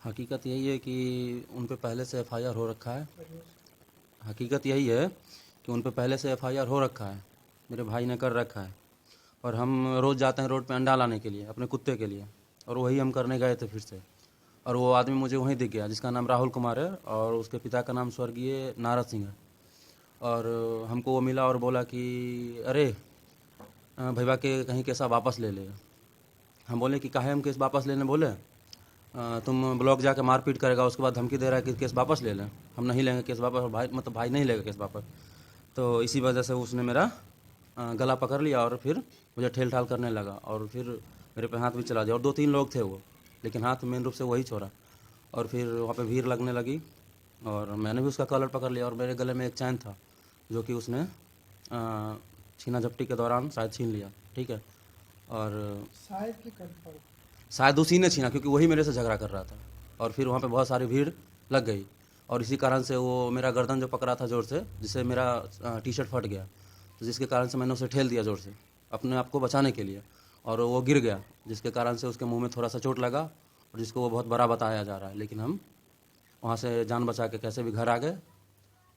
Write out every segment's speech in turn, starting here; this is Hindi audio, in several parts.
हकीकत यही है कि उन पे पहले से एफआईआर हो रखा है। हकीकत यही है कि उन पे पहले से एफआईआर हो रखा है, मेरे भाई ने कर रखा है। और हम रोज़ जाते हैं रोड पे अंडा लाने के लिए अपने कुत्ते के लिए, और वही हम करने गए थे फिर से। और वो आदमी मुझे वहीं दिख गया जिसका नाम राहुल कुमार है और उसके पिता का नाम स्वर्गीय नारद सिंह है। और हमको वो मिला और बोला कि अरे भैया के कहीं केसा वापस ले ले। हम बोले कि काहे हम केस वापस लेने बोले, तुम ब्लॉक जाके मारपीट करेगा, उसके बाद धमकी दे रहा है कि केस वापस ले लें। हम नहीं लेंगे केस वापस, और भाई मतलब भाई नहीं लेगा केस वापस। तो इसी वजह से उसने मेरा गला पकड़ लिया और फिर मुझे ठेल ठाल करने लगा और फिर मेरे पे हाथ भी चला दिया। और 2-3 लोग थे वो, लेकिन हाथ मेन रूप से वही छोड़ा। और फिर वहाँ पे भीड़ लगने लगी और मैंने भी उसका कॉलर पकड़ लिया और मेरे गले में एक चैन था जो कि उसने छीना झपटी के दौरान शायद छीन लिया। ठीक है, और शायद उसी ने छीना क्योंकि वही मेरे से झगड़ा कर रहा था। और फिर वहाँ पे बहुत सारी भीड़ लग गई और इसी कारण से वो मेरा गर्दन जो पकड़ा था ज़ोर से, जिससे मेरा टी शर्ट फट गया, तो जिसके कारण से मैंने उसे ठेल दिया ज़ोर से अपने आप को बचाने के लिए, और वो गिर गया जिसके कारण से उसके मुंह में थोड़ा सा चोट लगा और जिसको वो बहुत बड़ा बताया जा रहा है। लेकिन हम वहाँ से जान बचा के कैसे भी घर आ गए।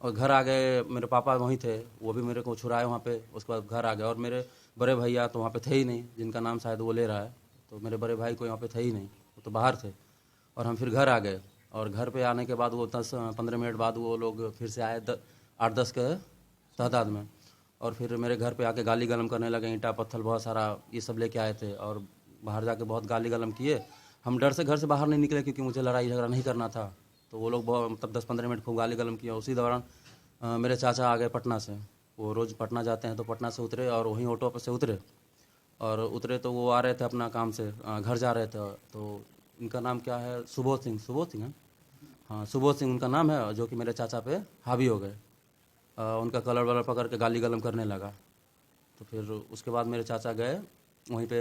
और घर आ गए, मेरे पापा वहीं थे, वो भी मेरे को छुड़ाए वहाँ पे। उसके बाद घर आ गए और मेरे बड़े भैया तो वहाँ पे थे ही नहीं, जिनका नाम शायद वो ले रहा है। तो मेरे बड़े भाई कोई वहाँ पे थे ही नहीं, वो तो बाहर थे। और हम फिर घर आ गए और घर पे आने के बाद वो 10-15 मिनट बाद वो लोग फिर से आए 8-10 के तादाद में। और फिर मेरे घर पे आके गाली गलम करने लगे, ईंटा पत्थर बहुत सारा ये सब लेके आए थे और बाहर जाके बहुत गाली गलम किए। हम डर से घर से बाहर नहीं निकले क्योंकि मुझे लड़ाई झगड़ा नहीं करना था। तो वो लोग बहुत मतलब 10-15 मिनट खूब गाली गलम किया। उसी दौरान मेरे चाचा आ गए पटना से। वो रोज़ पटना जाते हैं, तो पटना से उतरे और वहीं ऑटो पर से उतरे। और उतरे तो वो आ रहे थे अपना काम से, घर जा रहे थे। तो इनका नाम क्या है, सुबोध सिंह, सुबोध सिंह है, हाँ सुबोध सिंह उनका नाम है, जो कि मेरे चाचा पे हावी हो गए। उनका कलर वलर पकड़ के गाली गलम करने लगा। तो फिर उसके बाद मेरे चाचा गए वहीं पे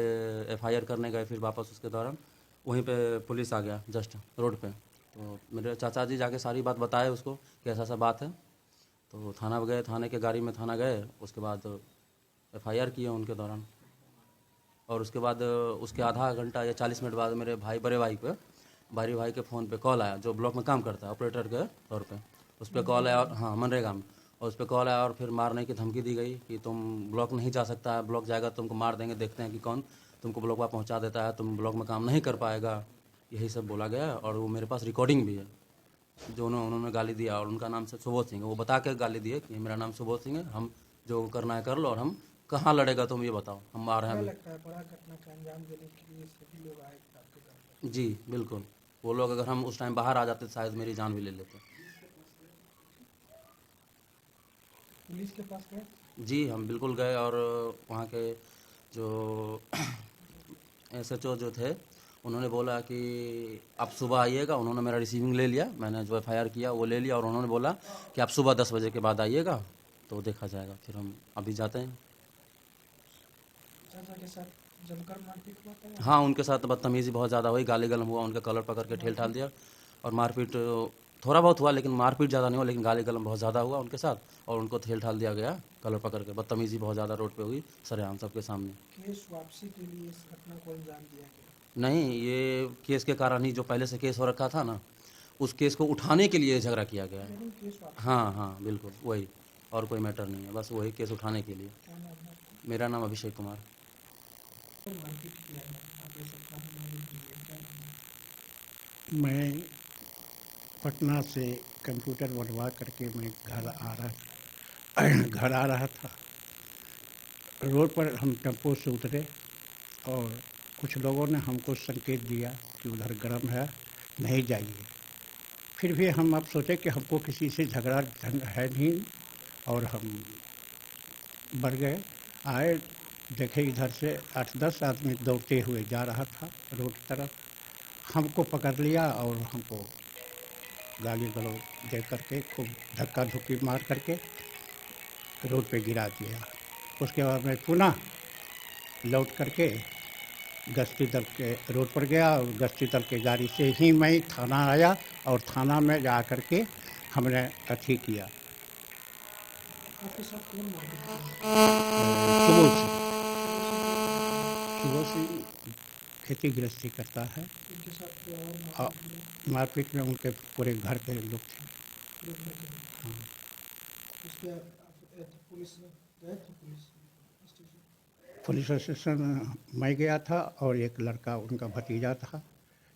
एफआईआर करने गए। फिर वापस उसके दौरान वहीं पे पुलिस आ गया जस्ट रोड पे। तो मेरे चाचा जी जाके सारी बात बताए उसको कि ऐसा ऐसा बात है। तो थाना गए, थाने के गाड़ी में थाना गए, उसके बाद एफआईआर किए उनके दौरान। और उसके बाद उसके आधा घंटा या 40 मिनट बाद मेरे भाई, बड़े भाई के फ़ोन पे कॉल आया, जो ब्लॉक में काम करता है ऑपरेटर के तौर पे। उस पर कॉल आया और हाँ मनरेगा में, और उस पर कॉल आया और फिर मारने की धमकी दी गई कि तुम ब्लॉक नहीं जा सकता है, ब्लॉक जाएगा तुमको मार देंगे, देखते हैं कि कौन तुमको ब्लॉक वहाँ पहुँचा देता है, तुम ब्लॉक में काम नहीं कर पाएगा, यही सब बोला गया। और वो मेरे पास रिकॉर्डिंग भी है जो उन्होंने गाली दिया। और उनका नाम से सुबोध सिंह है, वो बता के गाली दिए कि मेरा नाम सुबोध सिंह है, हम जो करना है कर लो, और हम कहाँ लड़ेगा तुम ये बताओ, हम आ रहे हैं अभी। लगता है बड़ा घटना का अंजाम देने के लिए सभी लोग आए थे आपके घर पर। जी बिल्कुल, वो लोग अगर हम उस टाइम बाहर आ जाते तो शायद मेरी जान भी ले लेते। पुलिस के पास गए? जी हम बिल्कुल गए, और वहाँ के जो एसएचओ जो थे उन्होंने बोला कि आप सुबह आइएगा। उन्होंने मेरा रिसीविंग ले लिया, मैंने जो एफआईआर किया वो ले लिया, और उन्होंने बोला कि आप सुबह 10 बजे के बाद आइएगा तो देखा जाएगा। फिर हम अभी जाते हैं। चाचा के साथ जमकर मारपीट हुआ था या हाँ उनके साथ बदतमीज़ी बहुत ज़्यादा हुई, गाली गलम हुआ, उनका कलर पकड़ के ठेल ठाल दिया। और मारपीट थोड़ा बहुत हुआ, लेकिन मारपीट ज़्यादा नहीं हुआ, लेकिन गाली गलम बहुत ज़्यादा हुआ उनके साथ। और उनको ठेल ठाल दिया गया कलर पकड़ के, बदतमीज़ी बहुत ज़्यादा रोड पे हुई सरेआम सबके सामने। केस वापसी के लिए इस घटना को अंजाम दिया गया? नहीं, ये केस के कारण ही, जो पहले से केस हो रखा था ना, उस केस को उठाने के लिए झगड़ा किया गया है। लेकिन केस वापसी हाँ हाँ बिल्कुल वही, और कोई मैटर नहीं है, बस वही केस उठाने के लिए। क्या नाम है आपका? मेरा नाम अभिषेक कुमार। तो मारपीट किया है आप ये सब काम मालूम कीजिए, क्या नाम है? मैं पटना से कंप्यूटर बनवा करके मैं घर आ रहा था। रोड पर हम टेम्पो से उतरे और कुछ लोगों ने हमको संकेत दिया कि उधर गर्म है, नहीं जाइए। फिर भी हम अब सोचे कि हमको किसी से झगड़ा झंड है नहीं, और हम बढ़ गए। आए, देखे इधर से 8-10 आदमी दौड़ते हुए जा रहा था रोड की तरफ। हमको पकड़ लिया और हमको गाली गलौज दे करके खूब धक्का धुक्की मार करके रोड पे गिरा दिया। उसके बाद मैं पुनः लौट करके गश्ती दल के रोड पर गया, और गश्ती दल की गाड़ी से ही मैं थाना आया, और थाना में जा करके हमने अथी किया। आपके साथ कौन मारपीट किया? सुबोध सिंह, सुबोध सिंह खेती गृहस्थी करता है। इनके साथ कोई और और मारपीट हुआ? मारपीट में उनके पूरे घर के लोग थे। पूरे घर के लोग? हाँ, उसके पुलिस गए थे पुलिस स्टेशन? पुलिस स्टेशन मैं गया था और एक लड़का उनका भतीजा था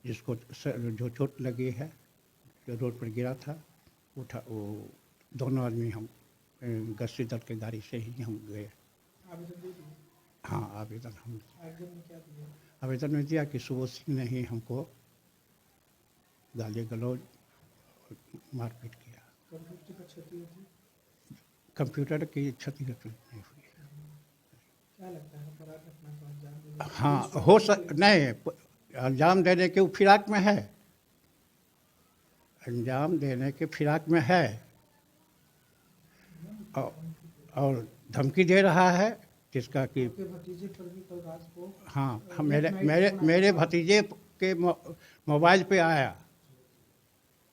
जिसको जो चोट लगी है, जो रोड पर गिरा था, वो दोनों आदमी हम गश्ती दल के गाड़ी से ही हम गए। आवेदन दे दिए? हाँ, आवेदन हम आवेदन में क्या दिया? आवेदन में दिया कि सुबोध सिंह ने ही हमको गाली गलौज मारपीट किया। कंप्यूटर का क्षति हुई थी? कंप्यूटर की क्षति नहीं हुई। क्या लगता है अपराध घटना को अंजाम देने के हाँ, लिए हो नहीं, अंजाम देने के फिराक में है, अंजाम देने के फिराक में है और धमकी दे रहा है जिसका कि आपके भतीजे पर भी कल रात को हाँ, लेट नाइट मेरे फोन मेरे आया था। भतीजे के मोबाइल पे आया,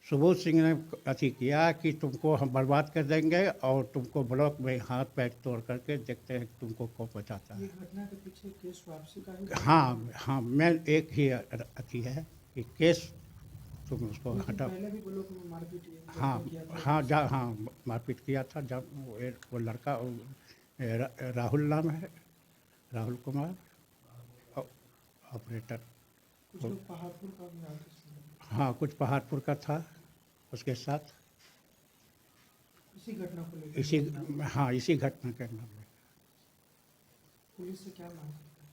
सुबोध सिंह ने अथी किया कि तुमको हम बर्बाद कर देंगे और तुमको ब्लॉक में हाथ पैर तोड़ करके देखते हैं कि तुमको कौन बचाता ये है। घटना के पीछे केस वापसी का ही हाँ हाँ, मैं एक ही अथी है कि केस तुम उसको लेकिन हटाओ। पहले भी ब्लॉक में मारपीट हाँ किया था। हाँ हाँ, मारपीट किया था जब वो लड़का राहुल नाम है, राहुल कुमार ऑपरेटर। कुछ लोग पहाड़पुर का भी आते थे। हाँ, कुछ पहाड़पुर का था उसके साथ। इसी घटना को लेकर हाँ, इसी घटना के नाम में पुलिस से क्या मांग करते हैं?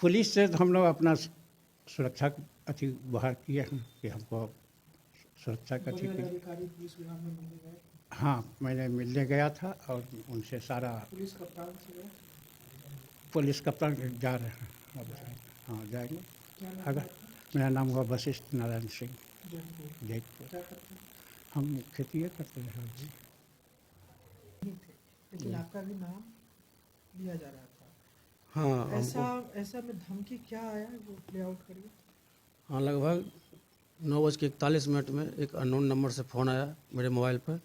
पुलिस से हम लोग अपना सुरक्षा अथी गुहार किए हैं कि हमको सुरक्षा का बड़े अथी की। अधिकारी पुलिस विभाग में मिलने गए? हाँ, मैंने मिलने गया था और उनसे सारा पुलिस कप्तान से गए? पुलिस कप्तान जा रहे हैं अब। हाँ, जाएंगे। क्या नाम अगर है आपका? मेरा नाम हुआ वशिष्ठ नारायण सिंह, जयपुर। जैतपुर। क्या करते हैं? हम खेती करते हैं जी। नहीं थे, लेकिन आपका भी नाम लिया जा रहा था। हाँ ऐसा में धमकी क्या आया वो प्ले आउट करिए। हाँ, लगभग 9:41 में एक अननोन नंबर से फ़ोन आया मेरे मोबाइल पर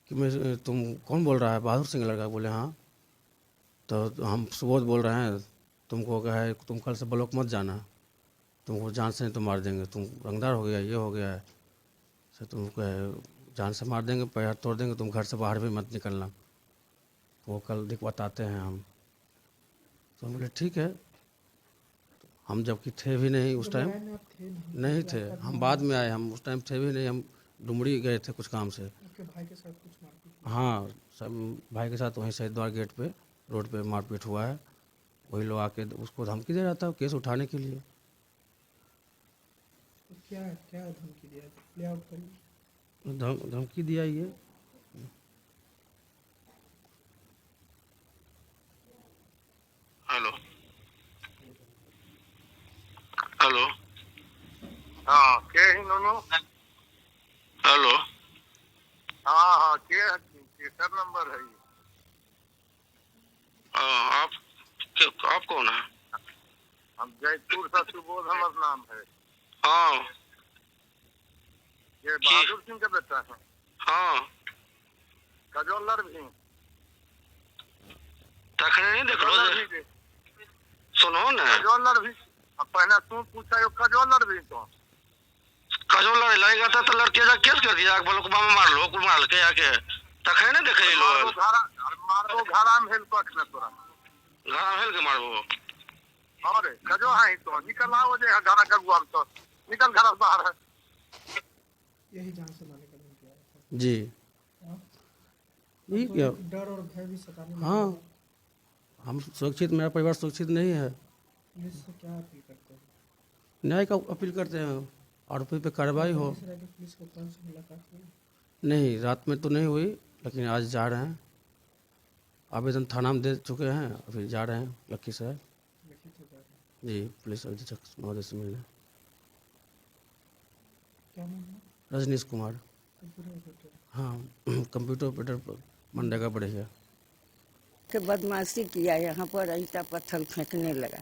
कि मैं तुम कौन बोल रहा है? बहादुर सिंह लड़का। बोले हाँ। तो हम सुबोध बोल रहे हैं, तुमको क्या है, तुम कल से ब्लॉक मत जाना, तुमको जान से नहीं तो मार देंगे, तुम रंगदार हो गया, ये हो गया है, सर तुमको जान से मार देंगे, पैर हाथ तोड़ देंगे, तुम घर से बाहर भी मत निकलना, वो कल बताते हैं हम। तो हम बोले ठीक है। हम जबकि थे भी नहीं उस टाइम, में आप थे नहीं थे, हम बाद में आए, हम उस टाइम थे भी नहीं, हम डुमरी गए थे कुछ काम से। आपके भाई के साथ कुछ मारपीट हुई? हाँ, सब भाई के साथ वहीं शहीद द्वार गेट पे रोड पे मारपीट हुआ है। वही लोग आके उसको धमकी दे रहा था केस उठाने के लिए। तो क्या क्या धमकी दिया? प्ले आउट करिए। धमकी दिया ये। हेलो हेलो, हाँ के ही नोनो, हेलो, हाँ हाँ के सर नंबर है ये। आप कौन है? हम जयपुर से सुबोध हमर नाम है। हाँ, ये बहादुर सिंह का बेटा है। हाँ, कजोलर भी तखने नहीं देख लो, सुनो ना, कजोलर भी पहले तू पूछा यो कजोलर भी तो कजोलर लगेगा तो लड़के जा केस कर दिया, बलकुबा में मार लो, मार के आके तखने नहीं देखे लो, मारो घरा में हेल पख न तोरा घरा में हेल के मारबो। अरे कजो है तो निकल आओ जे घरा का गुआम तो निकल घर से बाहर है। यही जान से मारने का धमकी आया था। जी, हाँ? ये तो क्या? डर और भय भी सताने लगा। हाँ, हम सुरक्षित, मेरा परिवार सुरक्षित नहीं है। पुलिस से क्या अपील करते हैं? न्याय का अपील करते हैं, आरोपी पे कार्रवाई हो। इस तरह के पुलिस कप्तान से मुलाकात हुई? नहीं, रात में तो नहीं हुई, लेकिन आज जा रहे हैं, आवेदन थाना में दे चुके हैं, अभी जा रहे हैं लखीसराय। लिखित हो जाएगा। जी, पुलिस अधीक्षक महोदय से मिलने। क्या नाम है? रजनीश कुमार। Computer operator. हाँ, कंप्यूटर ऑपरेटर मनरेगा बढ़िया। के बदमाशी किया, यहाँ पर ईटा पत्थर फेंकने लगा।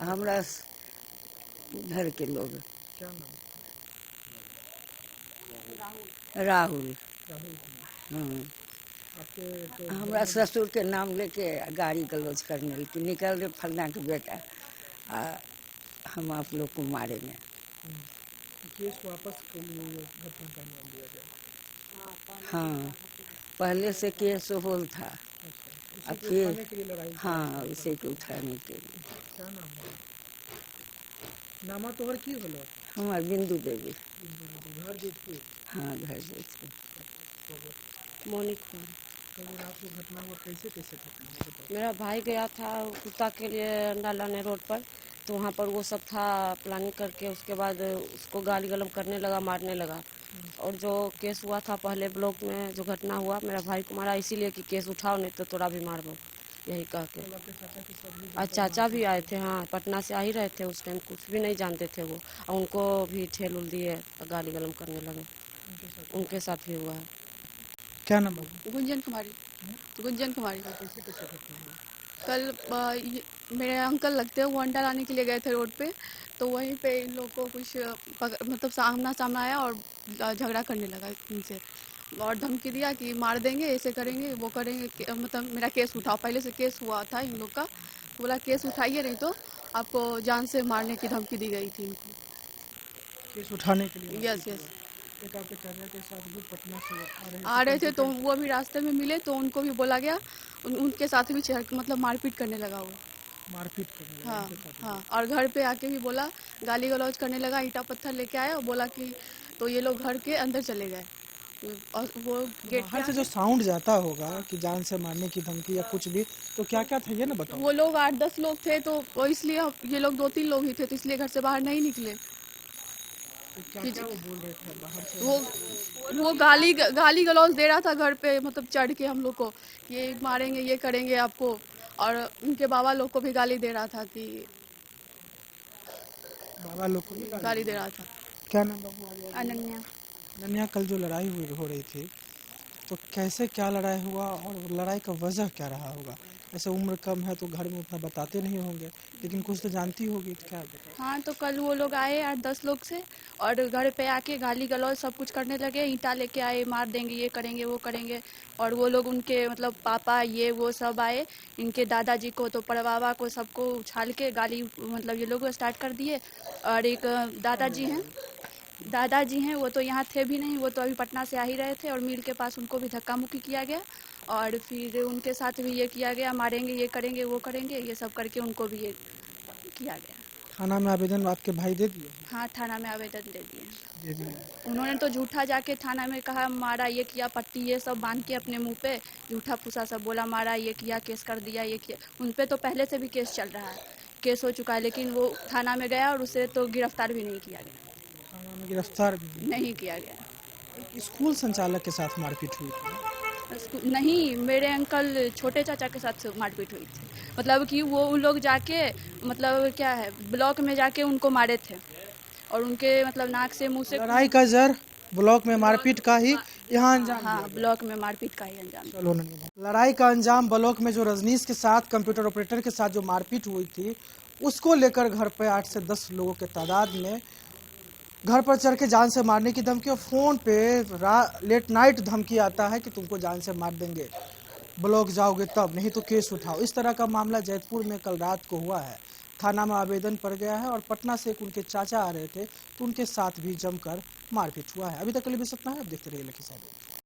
हमरा घर के लोग क्या नाम? राहुल राहुल कुमार। हाँ, आपके तो हमरा ससुर के नाम लेके गाड़ी गलौज करने लगी, निकल रे फलना के बेटा। आ हम आप लोग को मारेंगे। केस वापस के लिए ये घटना का नाम दिया गया। हाँ, पहले से केस होल था। अच्छा, अब उसी को फिर उठाने के लिए लड़ाई हुई। हाँ, उसे को उठाने के लिए। क्या नाम है? नामा तोहर की होलो? हमार बिंदु देवी। घर देखिए। हाँ, घर देखिए। मोनिक तो जो रात को घटना हुआ कैसे कैसे घटना हुआ बताओ। मेरा भाई गया था कुत्ता के लिए अंडा लाने रोड पर, तो वहाँ पर वो सब था प्लानिंग करके, उसके बाद उसको गाली गलम करने लगा, मारने लगा। और जो केस हुआ था पहले ब्लॉक में जो घटना हुआ, मेरा भाई को मारा इसीलिए कि केस उठाओ नहीं तो तोरा भी मार दो, यही कह के। और चाचा भी आए थे, हाँ, पटना से आ ही रहे थे उस टाइम, कुछ भी नहीं जानते थे वो, और उनको भी ठेल उल दिए, गाली गलम करने लगे। उनके साथ भी हुआ है। क्या नाम है? गुंजन कुमारी। कल मेरे अंकल लगते हैं, वो अंडा लाने के लिए गए थे रोड पे, तो वहीं पे इन लोग को कुछ मतलब सामना सामना आया और झगड़ा करने लगा इनसे, और धमकी दिया कि मार देंगे, ऐसे करेंगे, वो करेंगे, मतलब मेरा केस उठाओ। पहले से केस हुआ था इन लोग का, तो बोला केस उठाइए नहीं तो आपको जान से मारने की धमकी दी गई थी इनको। केस उठाने के लिए? Yes yes. एक आपके चाचा के साथ भी पटना से आ रहे थे, तो वो भी रास्ते में मिले, तो उनको भी बोला गया, उनके साथ भी मतलब मारपीट करने लगा वो। मारपीट करने लगा हाँ उनके साथ? हाँ, और घर पे आके भी बोला, गाली गलौज करने लगा, ईंटा पत्थर लेके आया और बोला कि, तो ये लोग घर के अंदर चले गए, और वो गेट बाहर से जो साउंड जाता होगा कि जान से मारने की धमकी या कुछ भी, तो क्या क्या था ये ना बताओ। वो लोग 8-10 लोग थे, तो वो इसलिए ये लोग 2-3 लोग ही थे, तो इसलिए घर से बाहर नहीं निकले। तो क्या क्या वो बोल रहे थे बाहर से? वो गाली गलौज दे रहा था घर पे, मतलब चढ़ के हम लोग को, ये मारेंगे, ये करेंगे आपको, और उनके बाबा लोग को भी गाली दे रहा था कि बाबा लोग को भी गाली दे रहा था। क्या नाम बाबू? अनन्या। नन्या, कल जो लड़ाई हो रही थी, तो कैसे क्या लड़ाई हुआ और लड़ाई का वजह क्या रहा होगा? ऐसे उम्र कम है तो घर में उतना बताते नहीं होंगे, लेकिन कुछ तो जानती होगी, तो क्या बताओ। हाँ, तो कल वो लोग आए 8-10 लोग से, और घर पे आके गाली गलौज सब कुछ करने लगे, ईंटा लेके आए, मार देंगे, ये करेंगे, वो करेंगे। और वो लोग उनके मतलब पापा ये वो सब आए, इनके दादाजी को तो परबाबा को सबको उछाल के गाली मतलब ये लोग स्टार्ट कर दिए। और एक दादाजी हैं, वो तो यहाँ थे भी नहीं, वो तो अभी पटना से आ ही रहे थे, और मिल के पास उनको भी धक्का मुक्की किया गया, और फिर उनके साथ भी ये किया गया, मारेंगे, ये करेंगे, वो करेंगे, ये सब करके उनको भी ये किया गया। थाना में आवेदन आपके भाई दे दिए? हाँ, थाना में आवेदन दे दिए। दे दिए। उन्होंने तो झूठा जाके थाना में कहा, मारा, ये किया, पट्टी ये सब बांध के अपने मुंह पे झूठा फूसा सब बोला, मारा, ये किया, केस कर दिया, ये किया। उन पे तो पहले से भी केस चल रहा है, केस हो चुका है, लेकिन वो थाना में गया और उसे तो गिरफ्तार भी नहीं किया गया। थाना में गिरफ्तार भी नहीं किया गया। स्कूल संचालक के साथ मारपीट हुई थी? नहीं, मेरे अंकल छोटे चाचा के साथ मारपीट हुई थी, मतलब कि वो उन लोग जाके मतलब क्या है, ब्लॉक में जाके उनको मारे थे, और उनके मतलब नाक से मुंह से लड़ाई का जर ब्लॉक में मारपीट का ही यहाँ अंजाम। हाँ, ब्लॉक में मारपीट का ही अंजाम। चलो नन्ही, लड़ाई का अंजाम ब्लॉक में जो रजनीश के साथ कंप्यूटर ऑपरेटर के साथ जो मारपीट हुई थी, उसको लेकर घर पे 8 से 10 लोगों के तादाद में घर पर चढ़ के जान से मारने की धमकी, और फ़ोन पे लेट नाइट धमकी आता है कि तुमको जान से मार देंगे, ब्लॉक जाओगे तब, नहीं तो केस उठाओ। इस तरह का मामला जैतपुर में कल रात को हुआ है। थाना में आवेदन पड़ गया है, और पटना से एक उनके चाचा आ रहे थे, तो उनके साथ भी जमकर मारपीट हुआ है। अभी तक के लिए बस इतना है, अब देखते रहिए लखीसराय।